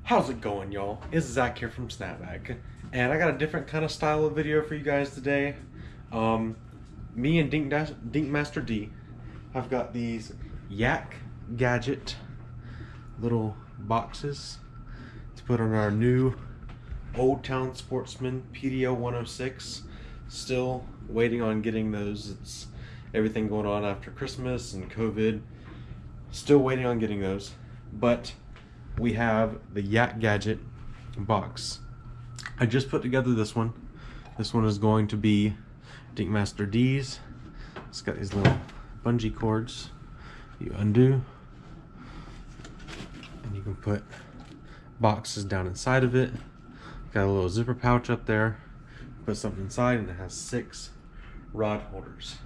How's it going, y'all? It's Zach here from Snapback, and I got a different kind of style of video for you guys today. Me and Dinkmaster D have got these Yakgadget little boxes to put on our new Old Town Sportsman PDO 106. Still waiting on getting those. It's everything going on after Christmas and COVID. Still waiting on getting those, but we have the Yakgadget box. I just put together this one. This one is going to be Dinkmaster D's. It's got these little bungee cords you undo, and you can put boxes down inside of it. Got a little zipper pouch up there. Put something inside, and it has 6 rod holders.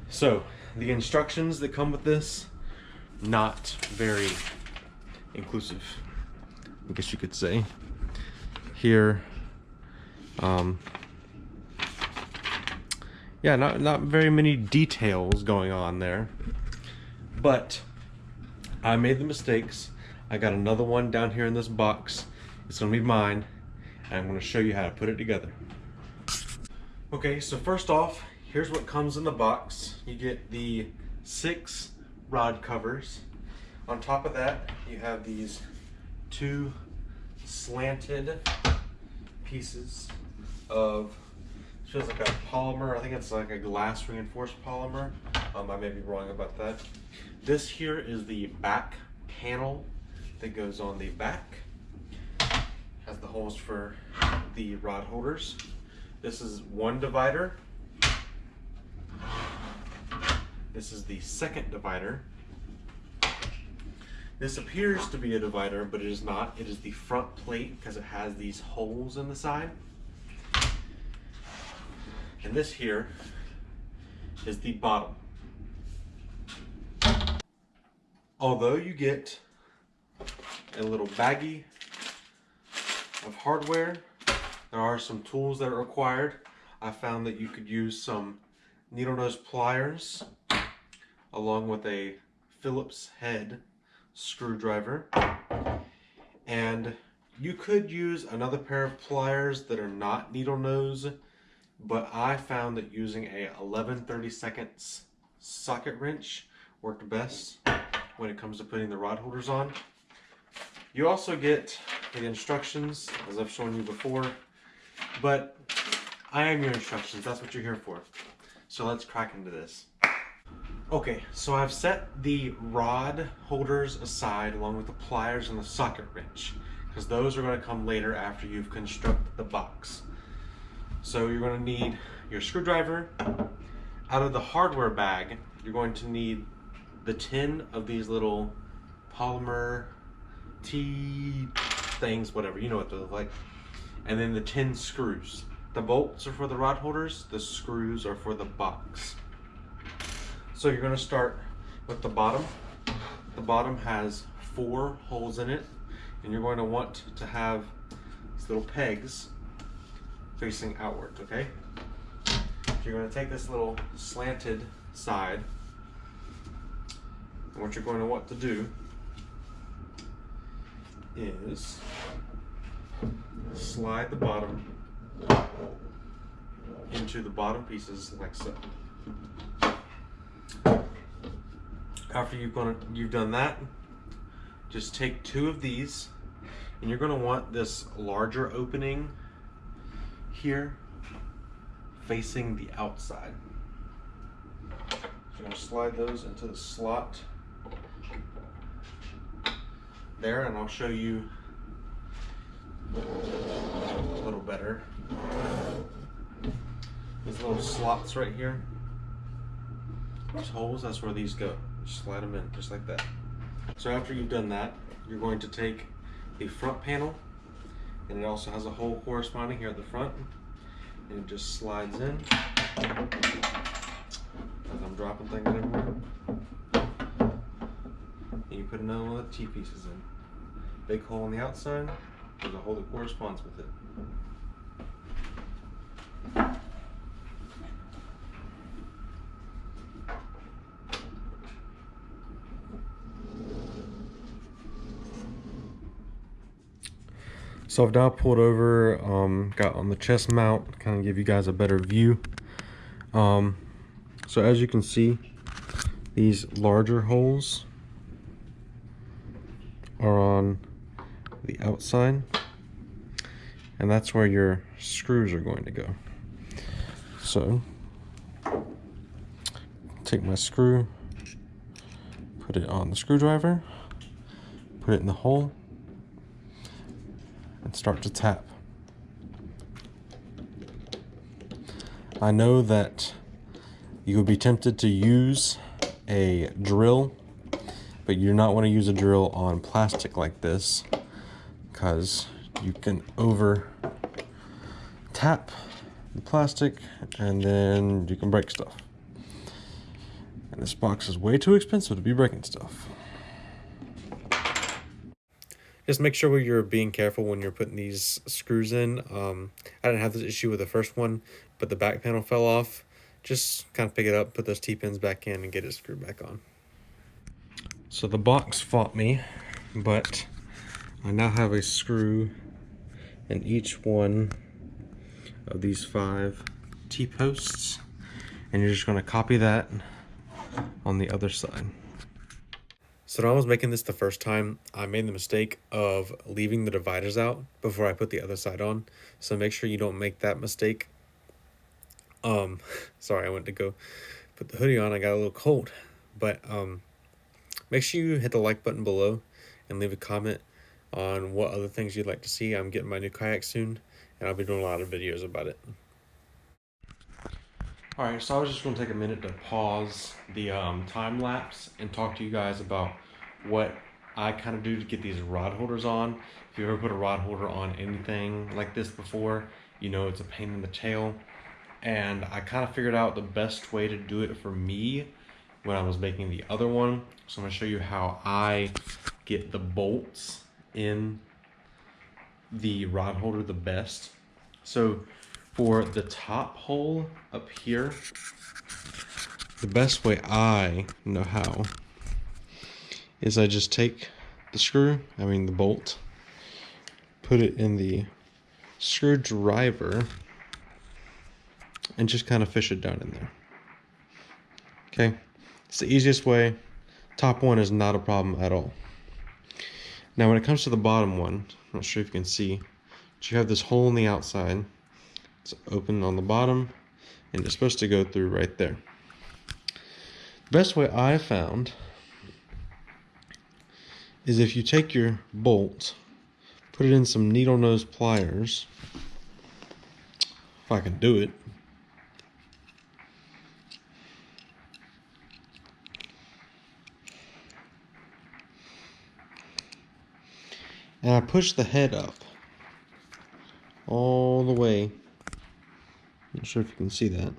So the instructions that come with this, not very inclusive, I guess you could say. Here, yeah, not very many details going on there, but I made the mistakes. I got another one down here in this box. It's gonna be mine, and I'm gonna show you how to put it together. Okay, so first off, here's what comes in the box. You get the 6 rod covers. On top of that, you have these 2 slanted pieces of, feels like a polymer. I think it's like a glass reinforced polymer. I may be wrong about that. This here is the back panel that goes on the back. Has the holes for the rod holders. This is one divider. This is the second divider. This appears to be a divider, but it is not. It is the front plate because it has these holes in the side. And this here is the bottom. Although you get a little baggie of hardware, there are some tools that are required. I found that you could use some needle nose pliers along with a Phillips head screwdriver, and you could use another pair of pliers that are not needle nose, but I found that using a 11/32 socket wrench worked best when it comes to putting the rod holders on. You also get the instructions, as I've shown you before, but I am your instructions. That's what you're here for. So let's crack into this. Okay, so I've set the rod holders aside along with the pliers and the socket wrench, because those are going to come later after you've constructed the box. So you're going to need your screwdriver. Out of the hardware bag, you're going to need the 10 of these little polymer T things, whatever, you know what they look like. And then the 10 screws. The bolts are for the rod holders, the screws are for the box. So you're going to start with the bottom. The bottom has 4 holes in it, and you're going to want to have these little pegs facing outwards, okay? So you're going to take this little slanted side, and what you're going to want to do is slide the bottom into the bottom pieces like so. After you've done that, just take 2 of these, and you're going to want this larger opening here facing the outside. So you're going to slide those into the slot there, and I'll show you a little better. These little slots right here, these holes, that's where these go. Just slide them in, just like that. So after you've done that, you're going to take the front panel, and it also has a hole corresponding here at the front, and it just slides in. As I'm dropping things everywhere. And you put another one of the T-pieces in. Big hole on the outside, there's a hole that corresponds with it. So I've now pulled over, got on the chest mount, kind of give you guys a better view. So as you can see, these larger holes are on the outside, and that's where your screws are going to go. So take my screw, put it on the screwdriver, put it in the hole, and start to tap. I know that you would be tempted to use a drill, but you do not want to use a drill on plastic like this, because you can over tap the plastic and then you can break stuff. And this box is way too expensive to be breaking stuff. Just make sure you're being careful when you're putting these screws in. I didn't have this issue with the first one, but the back panel fell off. Just kind of pick it up, put those T-pins back in, and get it screwed back on. So the box fought me, but I now have a screw in each one of these 5 T-posts, and you're just going to copy that on the other side. So when I was making this the first time, I made the mistake of leaving the dividers out before I put the other side on. So make sure you don't make that mistake. Sorry, I went to go put the hoodie on. I got a little cold, but make sure you hit the like button below and leave a comment on what other things you'd like to see. I'm getting my new kayak soon, and I'll be doing a lot of videos about it. Alright, so I was just going to take a minute to pause the time lapse and talk to you guys about what I kind of do to get these rod holders on. If you ever put a rod holder on anything like this before, you know it's a pain in the tail. And I kind of figured out the best way to do it for me when I was making the other one. So I'm going to show you how I get the bolts in the rod holder the best. So for the top hole up here, the best way I know how is I just take the bolt, put it in the screwdriver, and just kind of fish it down in there. Okay, it's the easiest way. Top one is not a problem at all. Now when it comes to the bottom one, I'm not sure if you can see, but you have this hole on the outside. It's open on the bottom, and it's supposed to go through right there. The best way I found is if you take your bolt, put it in some needle nose pliers, if I can do it, and I push the head up all the way. Not sure if you can see that.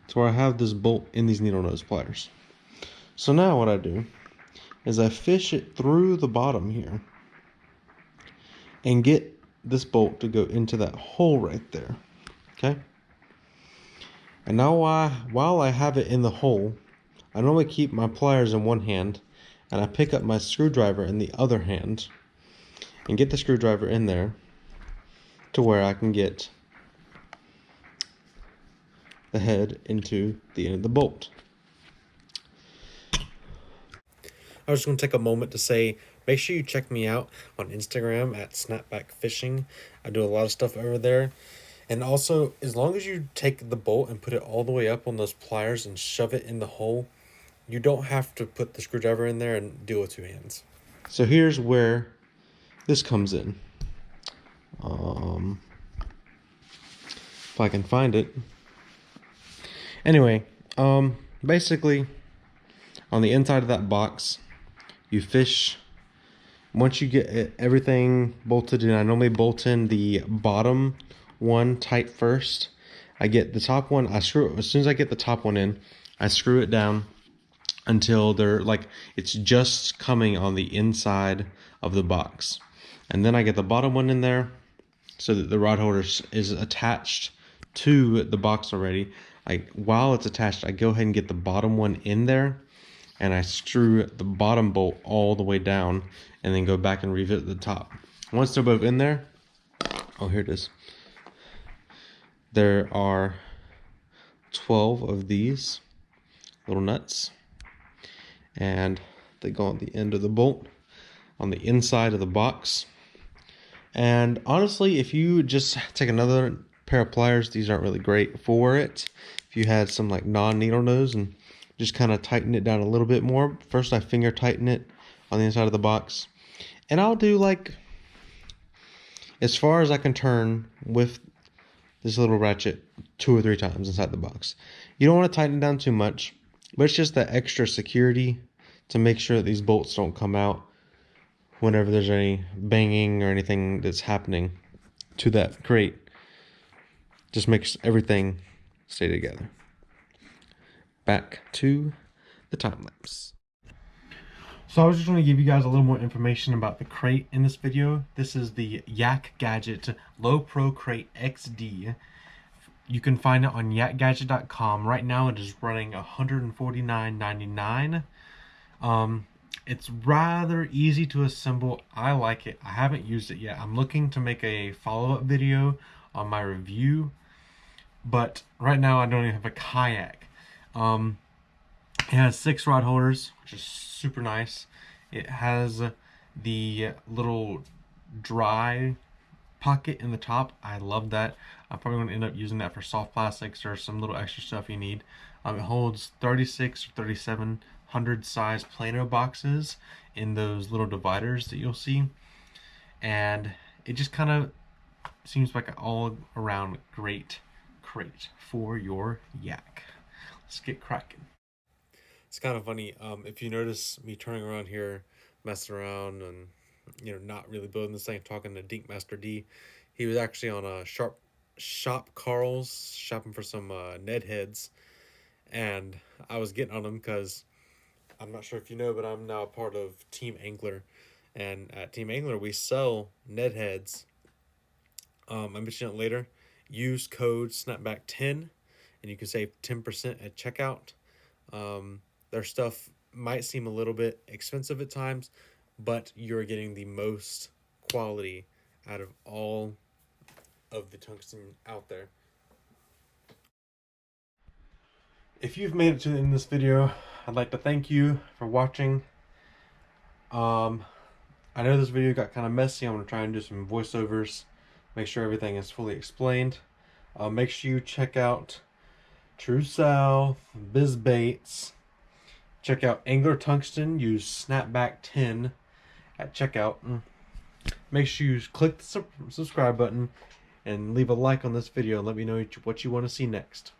To where I have this bolt in these needle nose pliers. So now what I do is I fish it through the bottom here and get this bolt to go into that hole right there. Okay? And now while I have it in the hole, I normally keep my pliers in one hand and I pick up my screwdriver in the other hand and get the screwdriver in there to where I can get the head into the end of the bolt. I was just going to take a moment to say, make sure you check me out on Instagram at Snapback Fishing. I do a lot of stuff over there. And also, as long as you take the bolt and put it all the way up on those pliers and shove it in the hole, you don't have to put the screwdriver in there and do it with 2 hands. So here's where this comes in. If I can find it. Anyway, basically, on the inside of that box, you fish. Once you get everything bolted in, I normally bolt in the bottom one tight first. I get the top one, I screw it. As soon as I get the top one in, I screw it down until it's just coming on the inside of the box. And then I get the bottom one in there so that the rod holder is attached to the box already. While it's attached, I go ahead and get the bottom one in there and I screw the bottom bolt all the way down and then go back and revisit the top. Once they're both in there, oh, here it is. There are 12 of these little nuts, and they go on the end of the bolt on the inside of the box. And honestly, if you just take another pair of pliers, these aren't really great for it. If you had some like non-needle nose and just kind of tighten it down a little bit more. First, I finger tighten it on the inside of the box, and I'll do like as far as I can turn with this little ratchet 2 or 3 times inside the box. You don't want to tighten it down too much, but it's just that extra security to make sure that these bolts don't come out whenever there's any banging or anything that's happening to that crate. Just makes everything stay together. Back to the time lapse. So I was just going to give you guys a little more information about the crate in this video. This is the Yakgadget Lowpro Crate XD. You can find it on yakgadget.com. Right now it is running $149.99. It's rather easy to assemble. I like it. I haven't used it yet. I'm looking to make a follow-up video on my review, but right now I don't even have a kayak. It has 6 rod holders, which is super nice. It has the little dry pocket in the top. I love that. I'm probably going to end up using that for soft plastics or some little extra stuff you need. It holds 36 or 3700 size Plano boxes in those little dividers that you'll see. And it just kind of seems like an all-around great crate for your yak. Let's get cracking. It's kind of funny, if you notice me turning around here, messing around and, you know, not really building this thing, talking to Dink Master D. He was actually on a Shop Carl's, shopping for some Ned heads, and I was getting on them because I'm not sure if you know, but I'm now a part of Team Angler, and at Team Angler we sell Ned heads. I mention it later. Use code Snapback10 and you can save 10% at checkout. Their stuff might seem a little bit expensive at times, but you're getting the most quality out of all of the tungsten out there. If you've made it to the end of this video, I'd like to thank you for watching. I know this video got kind of messy. I'm going to try and do some voiceovers, make sure everything is fully explained. Make sure you check out True South, Biz Baits. Check out Angler Tungsten. Use Snapback10 at checkout. Make sure you click the subscribe button and leave a like on this video and let me know what you want to see next.